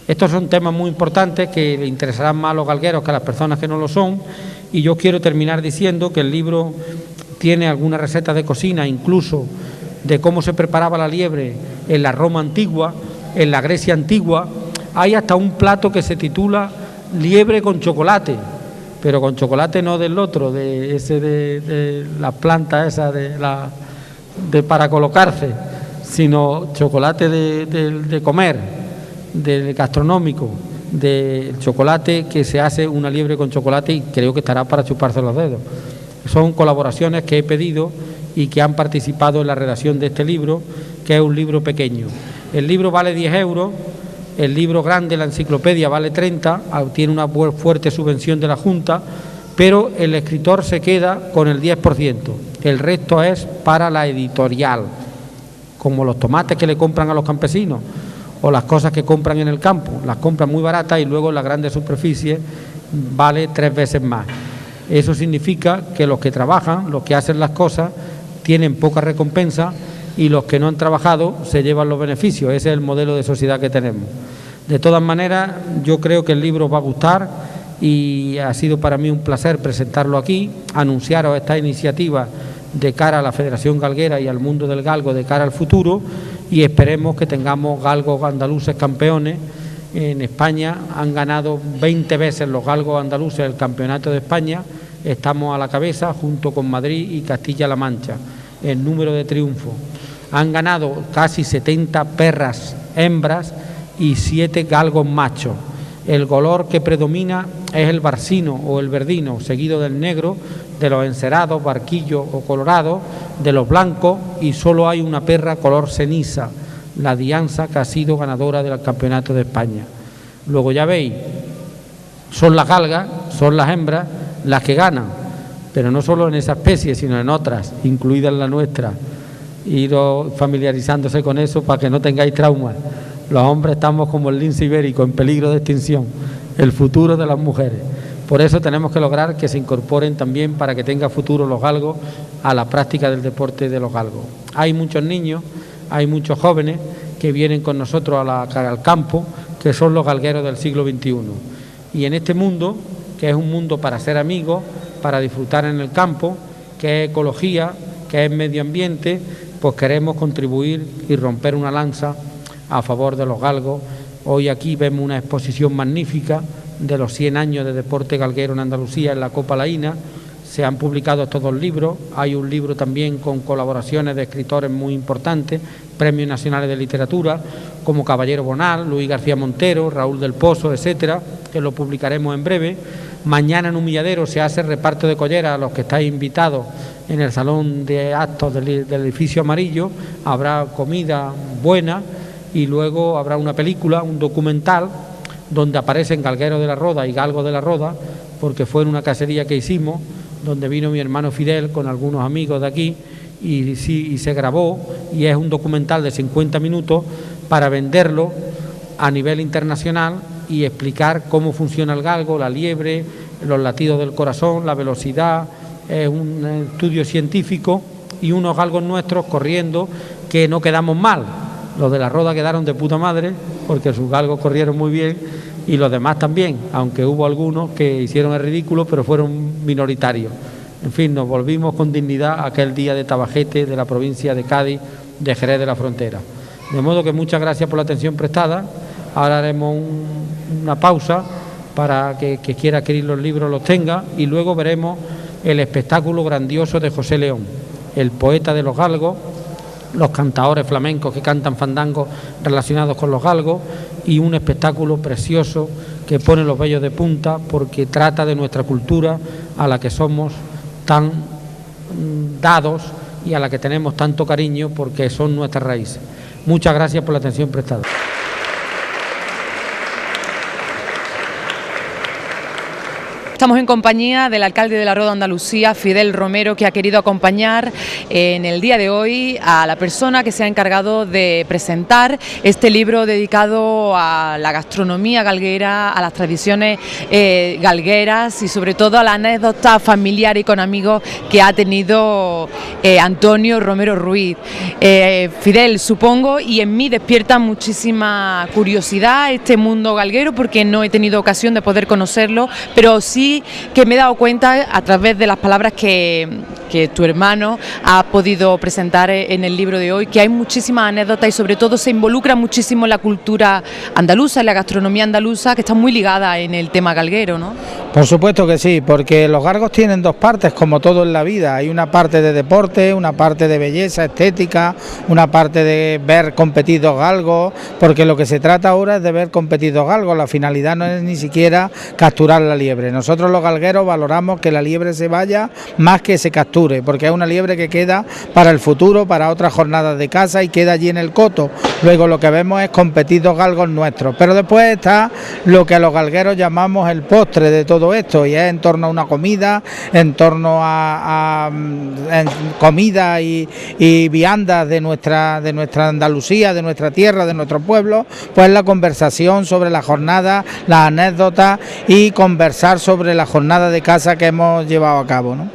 Estos son temas muy importantes que le interesarán más a los galgueros que a las personas que no lo son, y yo quiero terminar diciendo que el libro tiene algunas recetas de cocina, incluso de cómo se preparaba la liebre en la Roma antigua, en la Grecia antigua. Hay hasta un plato que se titula liebre con chocolate, pero con chocolate no del otro, de ese de las plantas esas de para colocarse, sino chocolate de comer, del gastronómico, del chocolate que se hace una liebre con chocolate, y creo que estará para chuparse los dedos. Son colaboraciones que he pedido y que han participado en la redacción de este libro, que es un libro pequeño. El libro vale 10 euros, el libro grande, la enciclopedia, vale 30, tiene una fuerte subvención de la Junta, pero el escritor se queda con el 10%, el resto es para la editorial, como los tomates que le compran a los campesinos, o las cosas que compran en el campo, las compran muy baratas y luego en las grandes superficies vale 3 veces más. Eso significa que los que trabajan, los que hacen las cosas, tienen poca recompensa, y los que no han trabajado se llevan los beneficios. Ese es el modelo de sociedad que tenemos. De todas maneras, yo creo que el libro va a gustar, y ha sido para mí un placer presentarlo aquí, anunciaros esta iniciativa de cara a la Federación Galguera y al mundo del galgo de cara al futuro, y esperemos que tengamos galgos andaluces campeones. En España han ganado 20 veces los galgos andaluces el Campeonato de España, estamos a la cabeza junto con Madrid y Castilla-La Mancha en número de triunfos. Han ganado casi 70 perras hembras y 7 galgos machos. El color que predomina es el barcino o el verdino, seguido del negro, de los encerados, barquillos o colorados, de los blancos y solo hay una perra color ceniza, la Dianza, que ha sido ganadora del Campeonato de España. Luego ya veis, son las galgas, son las hembras las que ganan, pero no solo en esa especie, sino en otras, incluida en la nuestra. Iros familiarizándose con eso para que no tengáis traumas. Los hombres estamos como el lince ibérico, en peligro de extinción, el futuro de las mujeres. Por eso tenemos que lograr que se incorporen también, para que tenga futuro los galgos, a la práctica del deporte de los galgos. Hay muchos niños, hay muchos jóvenes que vienen con nosotros al campo, que son los galgueros del siglo XXI. Y en este mundo, que es un mundo para ser amigos, para disfrutar en el campo, que es ecología, que es medio ambiente, pues queremos contribuir y romper una lanza a favor de los galgos. Hoy aquí vemos una exposición magnífica de los 100 años de deporte galguero en Andalucía en la Copa Laína. Se han publicado estos 2 libros, hay un libro también con colaboraciones de escritores muy importantes, premios nacionales de literatura, como Caballero Bonal, Luis García Montero, Raúl del Pozo, etcétera, que lo publicaremos en breve. Mañana en Humilladero se hace reparto de colleras a los que estáis invitados en el salón de actos del edificio amarillo. Habrá comida buena y luego habrá una película, un documental, donde aparecen galgueros de la Roda y galgos de la Roda, porque fue en una cacería que hicimos, donde vino mi hermano Fidel con algunos amigos de aquí y se grabó, y es un documental de 50 minutos para venderlo a nivel internacional y explicar cómo funciona el galgo, la liebre, los latidos del corazón, la velocidad. Es un estudio científico y unos galgos nuestros corriendo que no quedamos mal. Los de la Roda quedaron de puta madre porque sus galgos corrieron muy bien y los demás también, aunque hubo algunos que hicieron el ridículo, pero fueron minoritarios. En fin, nos volvimos con dignidad aquel día de Tabajete, de la provincia de Cádiz, de Jerez de la Frontera. De modo que muchas gracias por la atención prestada. Ahora haremos una pausa para que quiera adquirir los libros los tenga, y luego veremos el espectáculo grandioso de José León, el poeta de los galgos, los cantadores flamencos que cantan fandangos relacionados con los galgos, y un espectáculo precioso que pone los vellos de punta porque trata de nuestra cultura, a la que somos tan dados y a la que tenemos tanto cariño porque son nuestras raíces. Muchas gracias por la atención prestada. Estamos en compañía del alcalde de la Roda Andalucía, Fidel Romero, que ha querido acompañar en el día de hoy a la persona que se ha encargado de presentar este libro dedicado a la gastronomía galguera, a las tradiciones galgueras y sobre todo a la anécdota familiar y con amigos que ha tenido Antonio Romero Ruiz. Fidel, supongo, y en mí despierta muchísima curiosidad este mundo galguero porque no he tenido ocasión de poder conocerlo, pero sí que me he dado cuenta a través de las palabras que tu hermano ha podido presentar en el libro de hoy, que hay muchísimas anécdotas y sobre todo se involucra muchísimo la cultura andaluza y la gastronomía andaluza, que está muy ligada en el tema galguero, ¿no? Por supuesto que sí, porque los galgos tienen 2 partes, como todo en la vida. Hay una parte de deporte, una parte de belleza estética, una parte de ver competidos galgos, porque lo que se trata ahora es de ver competidos galgos. La finalidad no es ni siquiera capturar la liebre. Nosotros los galgueros valoramos que la liebre se vaya más que se capture, porque es una liebre que queda para el futuro, para otras jornadas de caza y queda allí en el coto. Luego lo que vemos es competidos galgos nuestros, pero después está lo que a los galgueros llamamos el postre de todo esto, y es en torno a una comida, en torno a comida y viandas de nuestra Andalucía, de nuestra tierra, de nuestro pueblo, pues la conversación sobre la jornada, las anécdotas y conversar sobre la jornada de caza que hemos llevado a cabo, ¿no?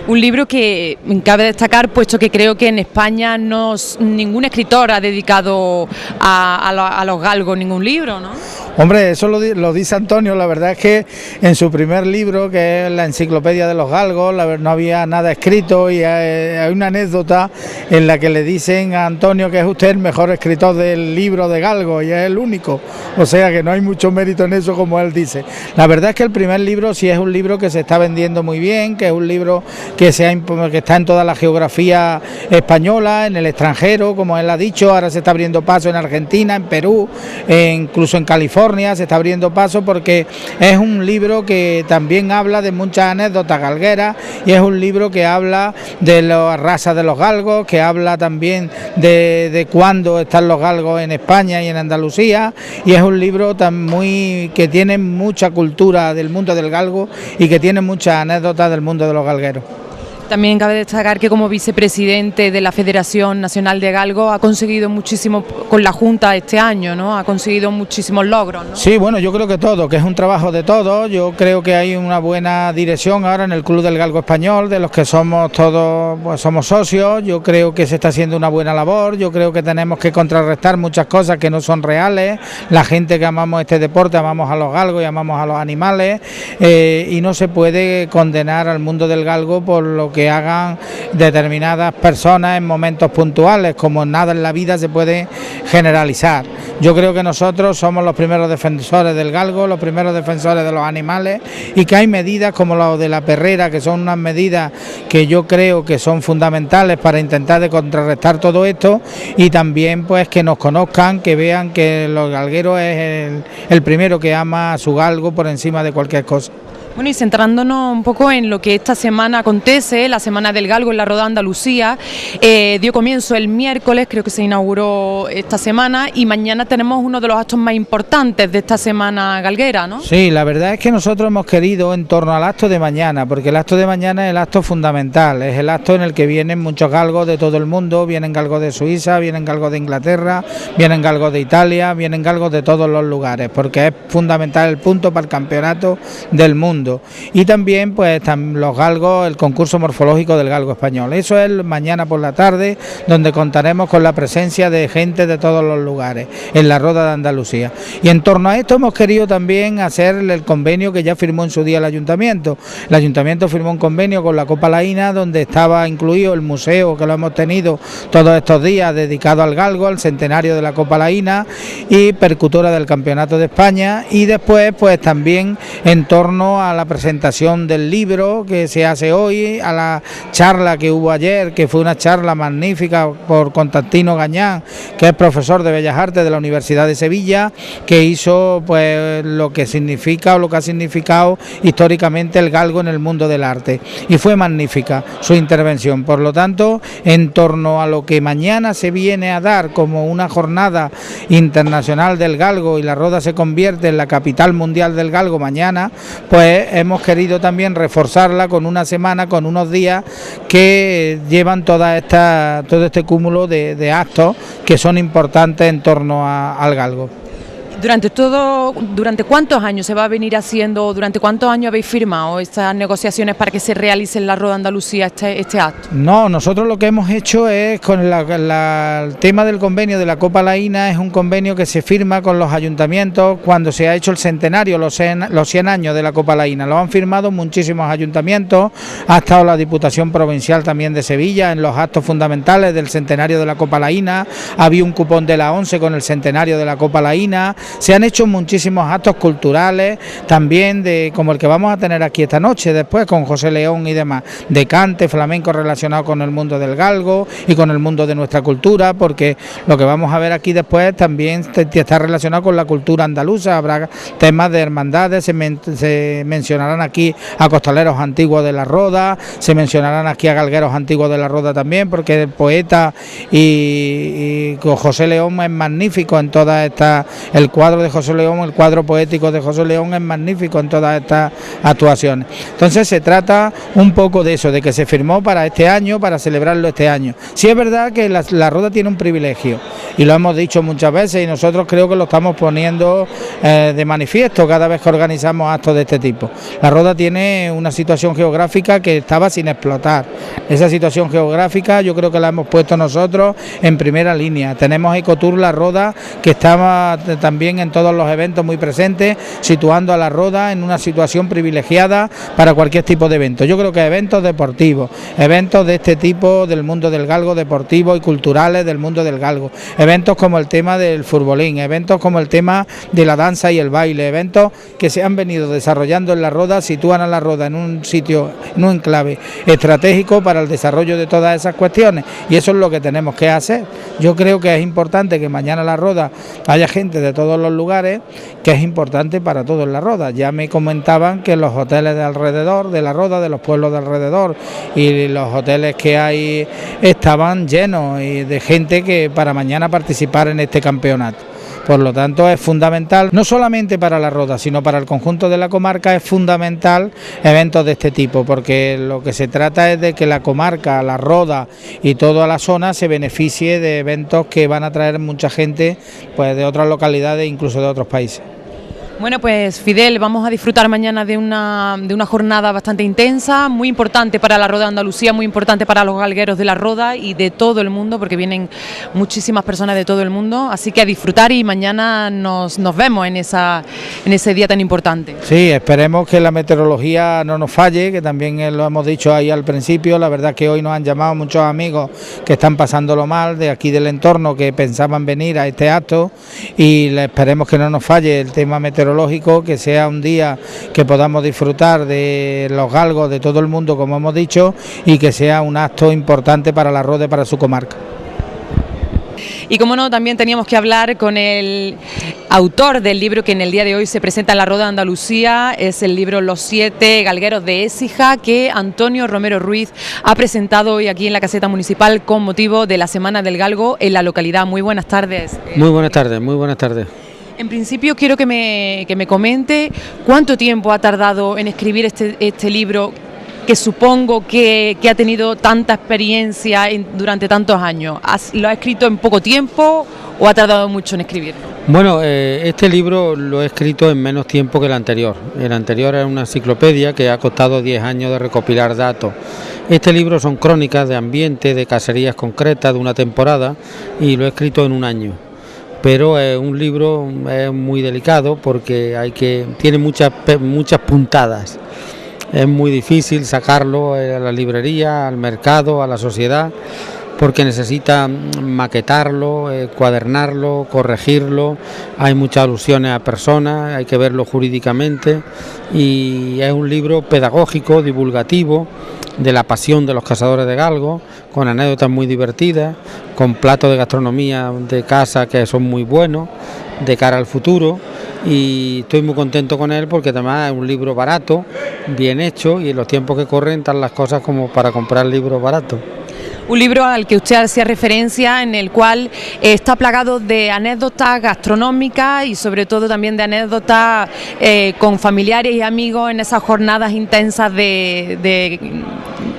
Un libro que cabe destacar, puesto que creo que en España ningún escritor ha dedicado a los galgos ningún libro, ¿no? Hombre, eso lo dice Antonio. La verdad es que en su primer libro, que es la enciclopedia de los galgos, no había nada escrito, y hay una anécdota en la que le dicen a Antonio que es usted el mejor escritor del libro de galgos, y es el único, o sea que no hay mucho mérito en eso, como él dice. La verdad es que el primer libro sí es un libro que se está vendiendo muy bien, que es un libro que está en toda la geografía española, en el extranjero, como él ha dicho. Ahora se está abriendo paso en Argentina, en Perú, incluso en California se está abriendo paso, porque es un libro que también habla de muchas anécdotas galgueras, y es un libro que habla de la raza de los galgos, que habla también de cuándo están los galgos en España y en Andalucía, y es un libro que tiene mucha cultura del mundo del galgo y que tiene muchas anécdotas del mundo de los galgueros. También cabe destacar que como vicepresidente de la Federación Nacional de Galgo ha conseguido muchísimo con la Junta este año, ¿no? Ha conseguido muchísimos logros, ¿no? Sí, bueno, yo creo que es un trabajo de todos. Yo creo que hay una buena dirección ahora en el Club del Galgo Español, de los que somos todos, pues somos socios. Yo creo que se está haciendo una buena labor. Yo creo que tenemos que contrarrestar muchas cosas que no son reales. La gente que amamos este deporte, amamos a los galgos y amamos a los animales, y no se puede condenar al mundo del galgo por lo que hagan determinadas personas en momentos puntuales. Como nada en la vida se puede generalizar. Yo creo que nosotros somos los primeros defensores del galgo, los primeros defensores de los animales, y que hay medidas como la de la perrera, que son unas medidas que yo creo que son fundamentales para intentar de contrarrestar todo esto, y también pues que nos conozcan, que vean que los galgueros es el primero que ama a su galgo por encima de cualquier cosa. Bueno, y centrándonos un poco en lo que esta semana acontece, la Semana del Galgo en la Roda de Andalucía, dio comienzo el miércoles, creo que se inauguró esta semana, y mañana tenemos uno de los actos más importantes de esta semana galguera, ¿no? Sí, la verdad es que nosotros hemos querido en torno al acto de mañana, porque el acto de mañana es el acto fundamental, es el acto en el que vienen muchos galgos de todo el mundo, vienen galgos de Suiza, vienen galgos de Inglaterra, vienen galgos de Italia, vienen galgos de todos los lugares, porque es fundamental el punto para el campeonato del mundo. Y también pues los galgos, el concurso morfológico del galgo español. Eso es mañana por la tarde, donde contaremos con la presencia de gente de todos los lugares en la Roda de Andalucía. Y en torno a esto hemos querido también hacer el convenio que ya firmó en su día el Ayuntamiento. El Ayuntamiento firmó un convenio con la Copa Laína, donde estaba incluido el museo, que lo hemos tenido todos estos días, dedicado al galgo, al centenario de la Copa Laína, y percutora del Campeonato de España. Y después pues también en torno a la presentación del libro que se hace hoy, a la charla que hubo ayer, que fue una charla magnífica por Constantino Gañán, que es profesor de Bellas Artes de la Universidad de Sevilla, que hizo pues lo que significa o lo que ha significado históricamente el galgo en el mundo del arte, y fue magnífica su intervención. Por lo tanto, en torno a lo que mañana se viene a dar como una jornada internacional del galgo, y la Roda se convierte en la capital mundial del galgo mañana, pues hemos querido también reforzarla con una semana, con unos días que llevan todo este cúmulo de actos que son importantes en torno al galgo. ¿Durante cuántos años se va a venir haciendo, durante cuántos años habéis firmado estas negociaciones para que se realice en la Roda de Andalucía este acto? No, nosotros lo que hemos hecho es, con el tema del convenio de la Copa Laína, es un convenio que se firma con los ayuntamientos cuando se ha hecho el centenario, los 100 años de la Copa Laína. Lo han firmado muchísimos ayuntamientos, ha estado la Diputación Provincial también de Sevilla en los actos fundamentales del centenario de la Copa Laína, había un cupón de la ONCE con el centenario de la Copa Laína. Se han hecho muchísimos actos culturales también, como el que vamos a tener aquí esta noche, después con José León y demás, de cante, flamenco relacionado con el mundo del galgo y con el mundo de nuestra cultura, porque lo que vamos a ver aquí después también está relacionado con la cultura andaluza. Habrá temas de hermandades, se mencionarán aquí a costaleros antiguos de la Roda, se mencionarán aquí a galgueros antiguos de la Roda también, porque el poeta y José León es magnífico en toda esta, el cuadro de José León, el cuadro poético de José León es magnífico en todas estas actuaciones. Entonces se trata un poco de eso, de que se firmó para este año, para celebrarlo este año. Sí es verdad que la Roda tiene un privilegio, y lo hemos dicho muchas veces, y nosotros creo que lo estamos poniendo de manifiesto cada vez que organizamos actos de este tipo. La Roda tiene una situación geográfica que estaba sin explotar. Esa situación geográfica yo creo que la hemos puesto nosotros en primera línea. Tenemos Ecotour La Roda, que estaba también en todos los eventos muy presentes, situando a la Roda en una situación privilegiada para cualquier tipo de evento. Yo creo que eventos deportivos, eventos de este tipo del mundo del galgo, deportivos y culturales del mundo del galgo, eventos como el tema del futbolín, eventos como el tema de la danza y el baile, eventos que se han venido desarrollando en La Roda, sitúan a La Roda en un sitio, en un enclave estratégico para el desarrollo de todas esas cuestiones, y eso es lo que tenemos que hacer. Yo creo que es importante que mañana en La Roda haya gente de todos los lugares, que es importante para todos en La Roda. Ya me comentaban que los hoteles de alrededor de La Roda, de los pueblos de alrededor, y los hoteles que hay estaban llenos y de gente que para mañana participar en este campeonato. Por lo tanto, es fundamental, no solamente para La Roda, sino para el conjunto de la comarca, es fundamental eventos de este tipo, porque lo que se trata es de que la comarca, La Roda y toda la zona se beneficie de eventos que van a traer mucha gente, pues, de otras localidades, incluso de otros países. Bueno, pues Fidel, vamos a disfrutar mañana de una jornada bastante intensa, muy importante para La Roda de Andalucía, muy importante para los galgueros de La Roda y de todo el mundo, porque vienen muchísimas personas de todo el mundo, así que a disfrutar y mañana nos vemos en ese día tan importante. Sí, esperemos que la meteorología no nos falle, que también lo hemos dicho ahí al principio. La verdad que hoy nos han llamado muchos amigos que están pasándolo mal de aquí del entorno, que pensaban venir a este acto, y esperemos que no nos falle el tema meteorológico, que sea un día que podamos disfrutar de los galgos de todo el mundo, como hemos dicho, y que sea un acto importante para La Roda y para su comarca. Y como no, también teníamos que hablar con el autor del libro que en el día de hoy se presenta en La Roda de Andalucía, es el libro Los 7 galgueros de Écija, que Antonio Romero Ruiz ha presentado hoy aquí en la caseta municipal con motivo de la Semana del Galgo en la localidad. Muy buenas tardes. Muy buenas tardes, muy buenas tardes. En principio quiero que me comente cuánto tiempo ha tardado en escribir este libro, que supongo que ha tenido tanta experiencia durante tantos años. ¿Lo ha escrito en poco tiempo o ha tardado mucho en escribirlo? Bueno, este libro lo he escrito en menos tiempo que el anterior. El anterior era una enciclopedia que ha costado 10 años de recopilar datos. Este libro son crónicas de ambiente, de caserías concretas, de una temporada, y lo he escrito en un año. Pero es un libro muy delicado porque tiene muchas puntadas. Es muy difícil sacarlo a la librería, al mercado, a la sociedad, porque necesita maquetarlo, cuadernarlo, corregirlo. Hay muchas alusiones a personas, hay que verlo jurídicamente, y es un libro pedagógico, divulgativo, de la pasión de los cazadores de galgos, con anécdotas muy divertidas, con platos de gastronomía de casa que son muy buenos, de cara al futuro, y estoy muy contento con él porque además es un libro barato, bien hecho, y en los tiempos que corren están las cosas como para comprar libros baratos. Un libro al que usted hacía referencia, en el cual está plagado de anécdotas gastronómicas y sobre todo también de anécdotas con familiares y amigos en esas jornadas intensas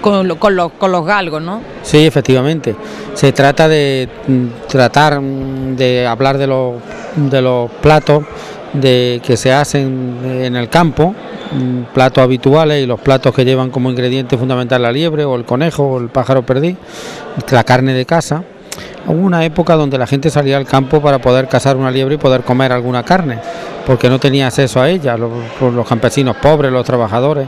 con los galgos, ¿no? Sí, efectivamente. Se trata de tratar de hablar de los platos que se hacen en el campo, platos habituales, y los platos que llevan como ingrediente fundamental la liebre o el conejo o el pájaro perdiz, la carne de caza. Hubo una época donde la gente salía al campo para poder cazar una liebre y poder comer alguna carne, porque no tenía acceso a ella, los campesinos pobres, los trabajadores,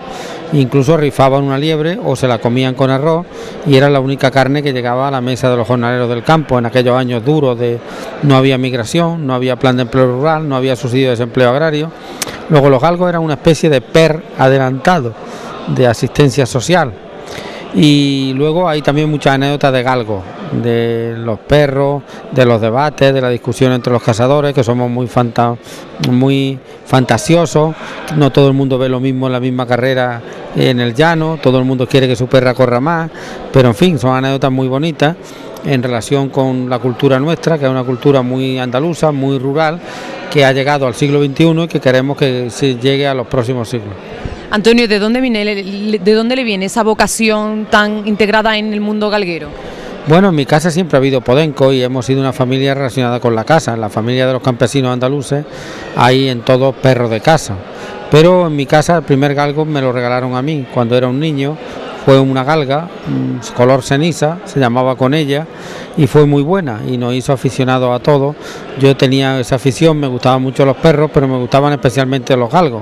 incluso rifaban una liebre o se la comían con arroz, y era la única carne que llegaba a la mesa de los jornaleros del campo en aquellos años duros no había migración, no había plan de empleo rural, no había subsidio de desempleo agrario. Luego los galgos eran una especie de PER adelantado, de asistencia social. Y luego hay también muchas anécdotas de galgos, de los perros, de los debates, de la discusión entre los cazadores, que somos muy fantasiosos. No todo el mundo ve lo mismo en la misma carrera en el llano, todo el mundo quiere que su perra corra más, pero en fin, son anécdotas muy bonitas en relación con la cultura nuestra, que es una cultura muy andaluza, muy rural, que ha llegado al siglo XXI y que queremos que se llegue a los próximos siglos. Antonio, ¿de dónde le viene esa vocación tan integrada en el mundo galguero? Bueno, en mi casa siempre ha habido podenco y hemos sido una familia relacionada con la caza. En la familia de los campesinos andaluces hay en todos perros de caza. Pero en mi casa el primer galgo me lo regalaron a mí cuando era un niño. Fue una galga, color ceniza, se llamaba Conella, y fue muy buena y nos hizo aficionados a todo. Yo tenía esa afición, me gustaban mucho los perros, pero me gustaban especialmente los galgos.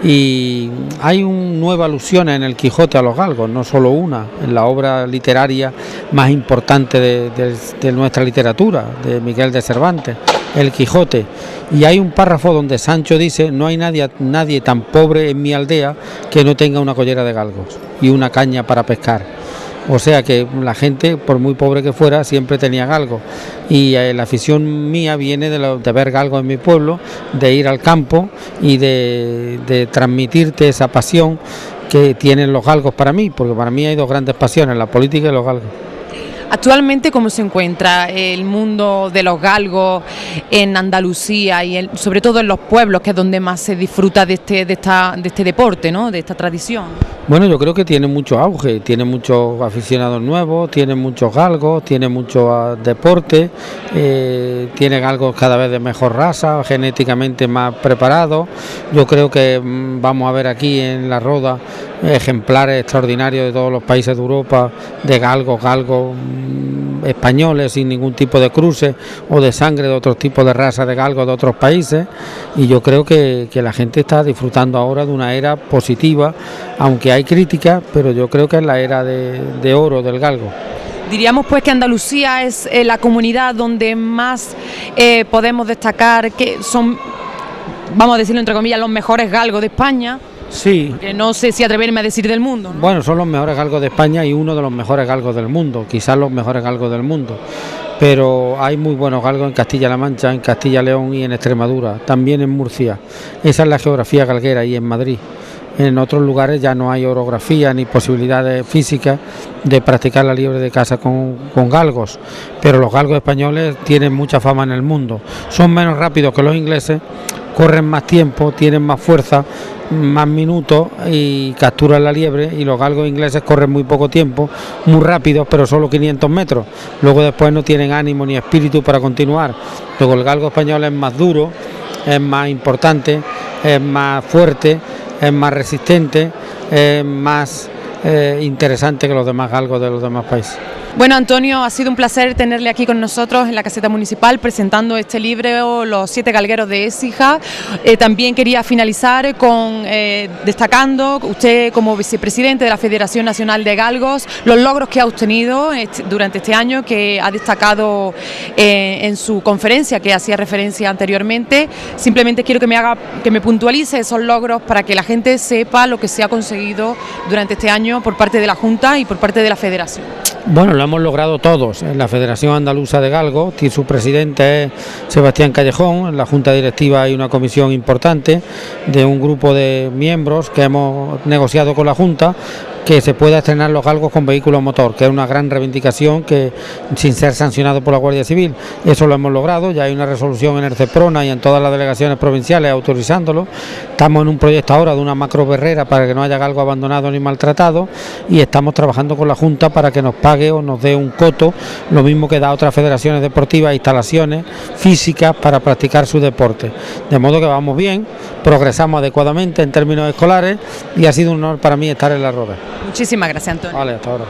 Y hay nuevas alusiones en el Quijote a los galgos, no solo una, en la obra literaria más importante de nuestra literatura, de Miguel de Cervantes, el Quijote. Y hay un párrafo donde Sancho dice: no hay nadie tan pobre en mi aldea que no tenga una collera de galgos y una caña para pescar. O sea que la gente, por muy pobre que fuera, siempre tenía galgos. Y la afición mía viene de ver galgos en mi pueblo, de ir al campo y de transmitirte esa pasión que tienen los galgos para mí, porque para mí hay dos grandes pasiones, la política y los galgos. Actualmente, ¿cómo se encuentra el mundo de los galgos en Andalucía y sobre todo en los pueblos, que es donde más se disfruta de este deporte, ¿no?, de esta tradición? Bueno, yo creo que tiene mucho auge, tiene muchos aficionados nuevos, tiene muchos galgos, tiene mucho deporte, tiene galgos cada vez de mejor raza, genéticamente más preparados. Yo creo que vamos a ver aquí en La Roda ejemplares extraordinarios de todos los países de Europa, de galgos españoles sin ningún tipo de cruce o de sangre de otros tipos de razas de galgos de otros países, y yo creo que la gente está disfrutando ahora de una era positiva, aunque hay críticas, pero yo creo que es la era de oro del galgo. Diríamos pues que Andalucía es la comunidad donde más podemos destacar que son, vamos a decirlo entre comillas, los mejores galgos de España. Sí. Que no sé si atreverme a decir del mundo, ¿no? Bueno, son los mejores galgos de España y uno de los mejores galgos del mundo, quizás los mejores galgos del mundo. Pero hay muy buenos galgos en Castilla-La Mancha, en Castilla-León y en Extremadura, también en Murcia. Esa es la geografía galguera, y en Madrid. En otros lugares ya no hay orografía ni posibilidades físicas de practicar la liebre de caza con galgos, pero los galgos españoles tienen mucha fama en el mundo. Son menos rápidos que los ingleses, corren más tiempo, tienen más fuerza, más minutos y capturan la liebre, y los galgos ingleses corren muy poco tiempo, muy rápidos, pero solo 500 metros. Luego después no tienen ánimo ni espíritu para continuar. Luego el galgo español es más duro, es más importante, es más fuerte, es más resistente, es más interesante que los demás galgos de los demás países. Bueno, Antonio, ha sido un placer tenerle aquí con nosotros en la caseta municipal presentando este libro, Los 7 galgueros de Écija. También quería finalizar con destacando usted como vicepresidente de la Federación Nacional de Galgos, los logros que ha obtenido durante este año, que ha destacado en su conferencia que hacía referencia anteriormente. Simplemente quiero que me puntualice esos logros para que la gente sepa lo que se ha conseguido durante este año por parte de la Junta y por parte de la Federación. Bueno, lo hemos logrado todos. En la Federación Andaluza de Galgos, su presidente es Sebastián Callejón. En la Junta Directiva hay una comisión importante de un grupo de miembros que hemos negociado con la Junta que se pueda estrenar los galgos con vehículo motor, que es una gran reivindicación que sin ser sancionado por la Guardia Civil. Eso lo hemos logrado, ya hay una resolución en el CEPRONA y en todas las delegaciones provinciales autorizándolo. Estamos en un proyecto ahora de una macro berrera para que no haya galgo abandonado ni maltratado, y estamos trabajando con la Junta para que nos pague o nos dé un coto, lo mismo que da a otras federaciones deportivas, instalaciones físicas para practicar su deporte. De modo que vamos bien, progresamos adecuadamente en términos escolares, y ha sido un honor para mí estar en La Roda. Muchísimas gracias, Antonio. Vale, hasta ahora.